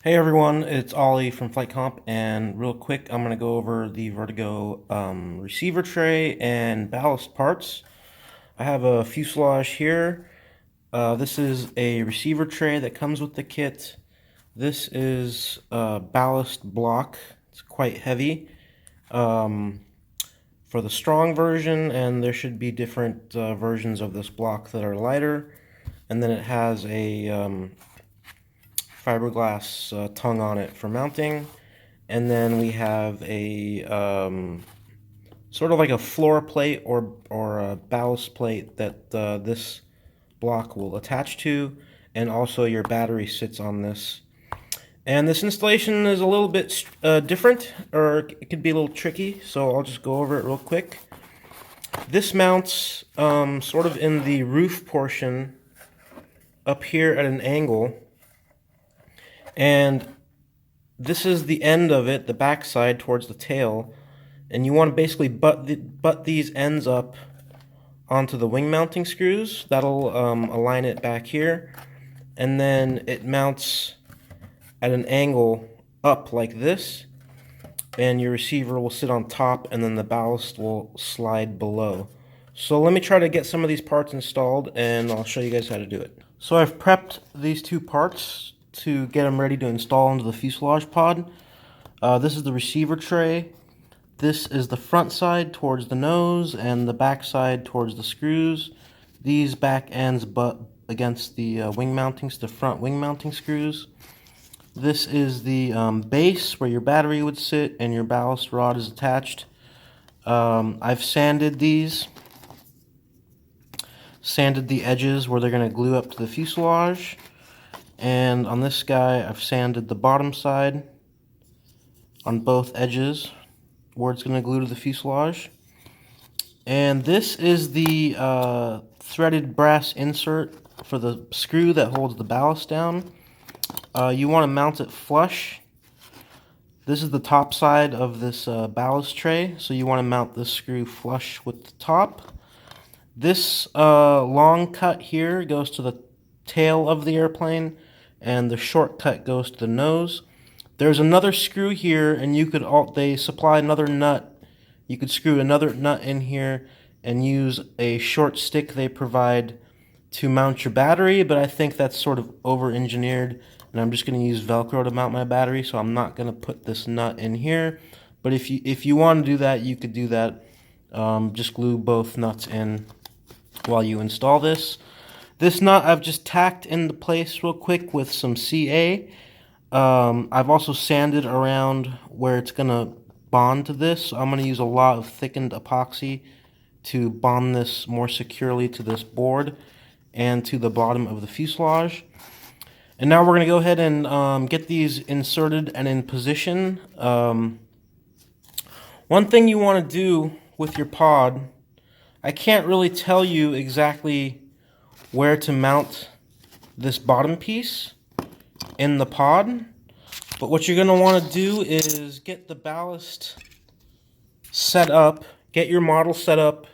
Hey everyone, it's Ollie from flightcomp, and real quick I'm going to go over the Vertigo receiver tray and ballast parts. I have a fuselage here. This is a receiver tray that comes with the kit. This is a ballast block. It's quite heavy for the strong version, and there should be different versions of this block that are lighter. And then it has a fiberglass tongue on it for mounting, and then we have a sort of like a floor plate or a ballast plate that this block will attach to, and also your battery sits on this. And this installation is a little bit different, or it could be a little tricky, so I'll just go over it real quick. This mounts sort of in the roof portion up here at an angle, and this is the end of it, the back side towards the tail, and you want to basically butt these ends up onto the wing mounting screws. That'll align it back here, and then it mounts at an angle up like this, and your receiver will sit on top, and then the ballast will slide below. So let me try to get some of these parts installed, and I'll show you guys how to do it. So I've prepped these two parts to get them ready to install into the fuselage pod. This is the receiver tray. This is the front side towards the nose and the back side towards the screws. These back ends butt against the the front wing mounting screws. This is the base where your battery would sit and your ballast rod is attached. I've sanded these. Sanded the edges where they're going to glue up to the fuselage. And on this guy, I've sanded the bottom side on both edges where it's going to glue to the fuselage. And this is the threaded brass insert for the screw that holds the ballast down. You want to mount it flush. This is the top side of this ballast tray, so you want to mount this screw flush with the top. This long cut here goes to the tail of the airplane, and the short cut goes to the nose. There's another screw here, and they supply another nut. You could screw another nut in here and use a short stick they provide to mount your battery, but I think that's sort of over-engineered, and I'm just going to use Velcro to mount my battery, so I'm not going to put this nut in here. But if you want to do that, you could do that. Just glue both nuts in while you install this. This nut I've just tacked into place real quick with some CA. I've also sanded around where it's going to bond to this. So I'm going to use a lot of thickened epoxy to bond this more securely to this board and to the bottom of the fuselage. And now we're going to go ahead and get these inserted and in position. One thing you want to do with your pod, I can't really tell you exactly where to mount this bottom piece in the pod, but what you're going to want to do is get the ballast set up, get your model set up,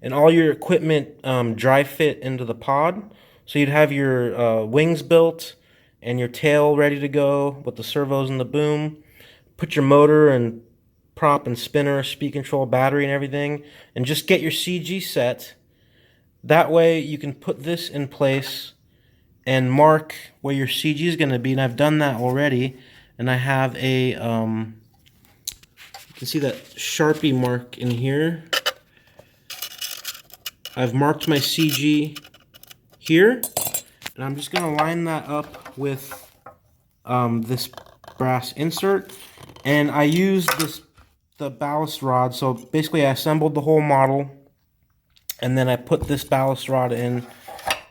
and all your equipment dry fit into the pod. So you'd have your wings built and your tail ready to go with the servos and the boom. Put your motor and prop and spinner, speed control, battery and everything, and just get your CG set. That way you can put this in place and mark where your CG is going to be, and I've done that already. And I have a, you can see that Sharpie mark in here. I've marked my CG here, and I'm just going to line that up with this brass insert. And I used the ballast rod, so basically I assembled the whole model, and then I put this ballast rod in,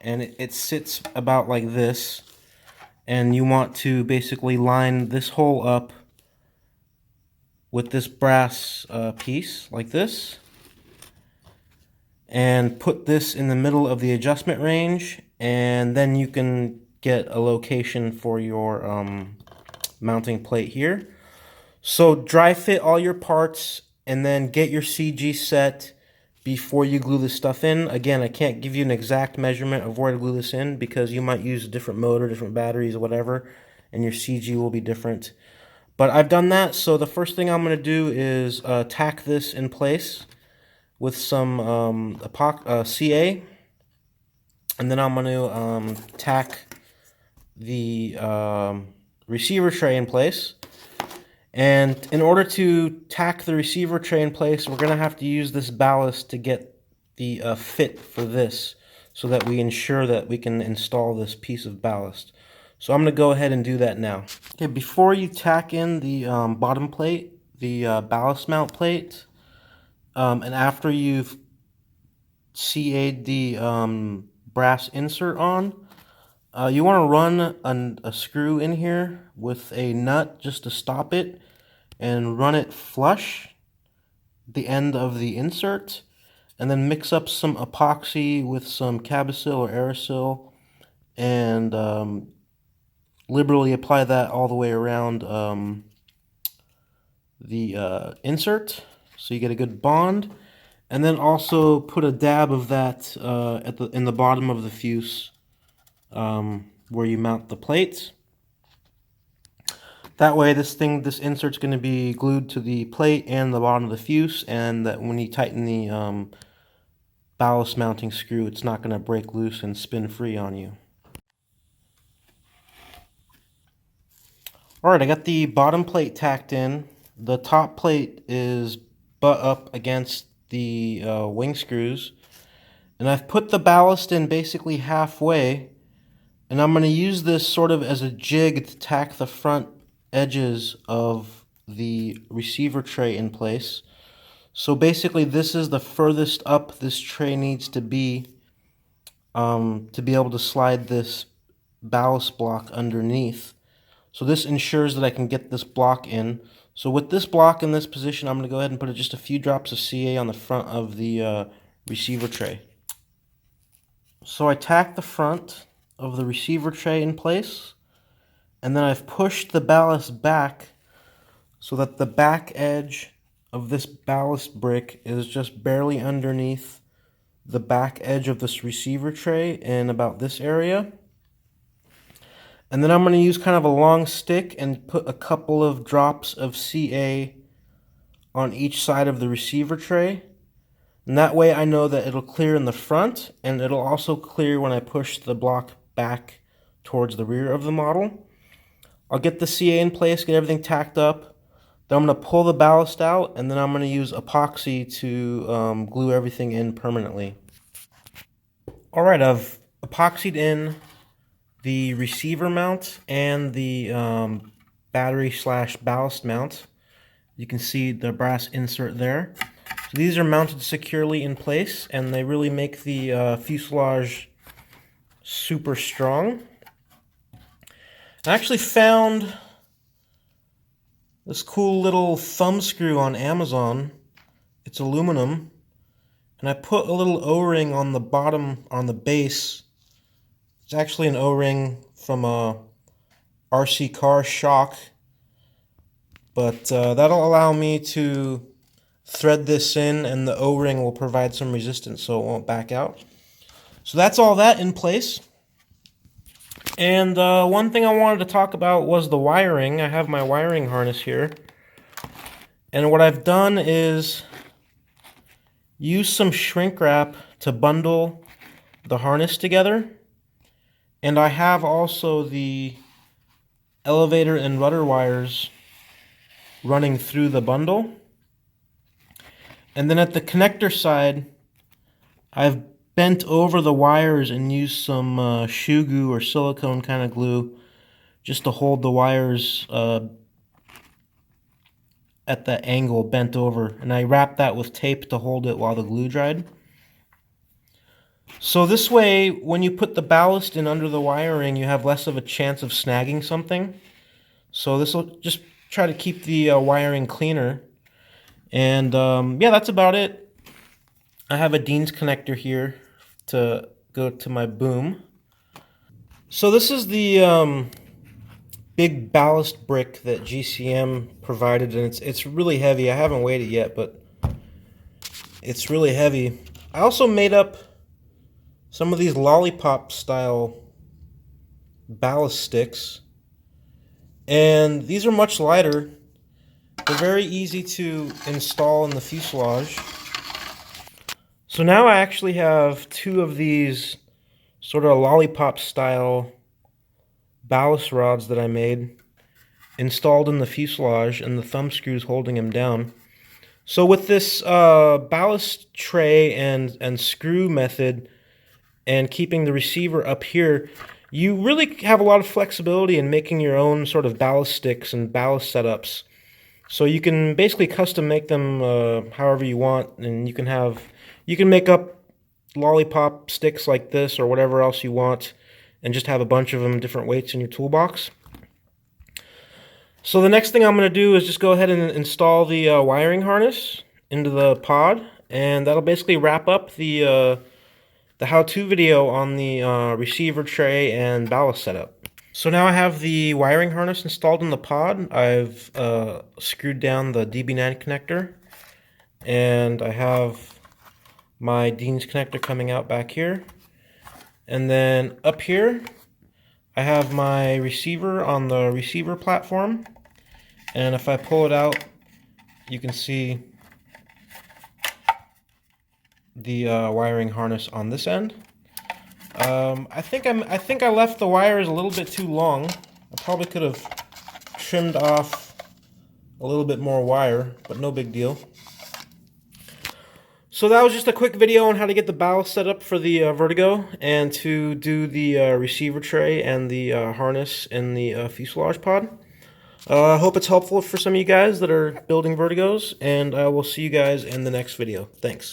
and it sits about like this. And you want to basically line this hole up with this brass piece like this, and put this in the middle of the adjustment range, and then you can get a location for your mounting plate here. So dry fit all your parts and then get your CG set before you glue this stuff in. Again, I can't give you an exact measurement of where to glue this in because you might use a different motor, different batteries, or whatever, and your CG will be different. But I've done that, so the first thing I'm going to do is tack this in place with some CA, and then I'm going to tack the receiver tray in place. And in order to tack the receiver tray in place, we're going to have to use this ballast to get the fit for this, so that we ensure that we can install this piece of ballast. So I'm going to go ahead and do that now. Okay, before you tack in the bottom plate, the ballast mount plate, and after you've CA'd the brass insert on, you want to run a screw in here with a nut just to stop it, and run it flush the end of the insert, and then mix up some epoxy with some Cabasil or Aerosil, and liberally apply that all the way around the insert, so you get a good bond. And then also put a dab of that in the bottom of the fuse where you mount the plates. That way this insert's going to be glued to the plate and the bottom of the fuse, and that when you tighten the ballast mounting screw, it's not going to break loose and spin free on you. Alright, I got the bottom plate tacked in. The top plate is butt up against the wing screws, and I've put the ballast in basically halfway, and I'm going to use this sort of as a jig to tack the front edges of the receiver tray in place. So basically this is the furthest up this tray needs to be able to slide this ballast block underneath. So this ensures that I can get this block in. So with this block in this position, I'm going to go ahead and put just a few drops of CA on the front of the receiver tray. So I tack the front of the receiver tray in place, and then I've pushed the ballast back so that the back edge of this ballast brick is just barely underneath the back edge of this receiver tray in about this area. And then I'm going to use kind of a long stick and put a couple of drops of CA on each side of the receiver tray. And that way I know that it'll clear in the front, and it'll also clear when I push the block back towards the rear of the model. I'll get the CA in place, get everything tacked up. Then I'm going to pull the ballast out, and then I'm going to use epoxy to glue everything in permanently. Alright, I've epoxied in the receiver mount and the battery/ballast mount. You can see the brass insert there. So these are mounted securely in place, and they really make the fuselage super strong. I actually found this cool little thumb screw on Amazon. It's aluminum, and I put a little O-ring on the bottom, on the base. It's actually an O-ring from a RC car shock, but that'll allow me to thread this in, and the O-ring will provide some resistance so it won't back out. So that's all that in place. And one thing I wanted to talk about was the wiring. I have my wiring harness here, and what I've done is use some shrink wrap to bundle the harness together. And I have also the elevator and rudder wires running through the bundle. And then at the connector side, I've bent over the wires and used some shoe glue or silicone kind of glue just to hold the wires at that angle bent over. And I wrapped that with tape to hold it while the glue dried. So this way, when you put the ballast in under the wiring, you have less of a chance of snagging something. So this will just try to keep the wiring cleaner. And yeah, that's about it. I have a Dean's connector here to go to my boom. So this is the big ballast brick that GCM provided, and it's really heavy. I haven't weighed it yet, but it's really heavy. I also made up some of these lollipop style ballast sticks, And these are much lighter. They're very easy to install in the fuselage. So now I actually have two of these sort of lollipop style ballast rods that I made installed in the fuselage, and the thumb screws holding them down. So with this ballast tray and screw method and keeping the receiver up here, you really have a lot of flexibility in making your own sort of ballast sticks and ballast setups. So you can basically custom make them however you want, and you can make up lollipop sticks like this or whatever else you want, and just have a bunch of them, different weights in your toolbox. So the next thing I'm going to do is just go ahead and install the wiring harness into the pod, and that'll basically wrap up the how-to video on the receiver tray and ballast setup. So now I have the wiring harness installed in the pod. I've screwed down the DB9 connector, and I have my Dean's connector coming out back here. And then up here, I have my receiver on the receiver platform. And if I pull it out, you can see the wiring harness on this end. I think I left the wires a little bit too long. I probably could have trimmed off a little bit more wire, but no big deal. So that was just a quick video on how to get the ballast set up for the Vertigo, and to do the receiver tray and the harness in the fuselage pod. I hope it's helpful for some of you guys that are building Vertigos, and I will see you guys in the next video. Thanks.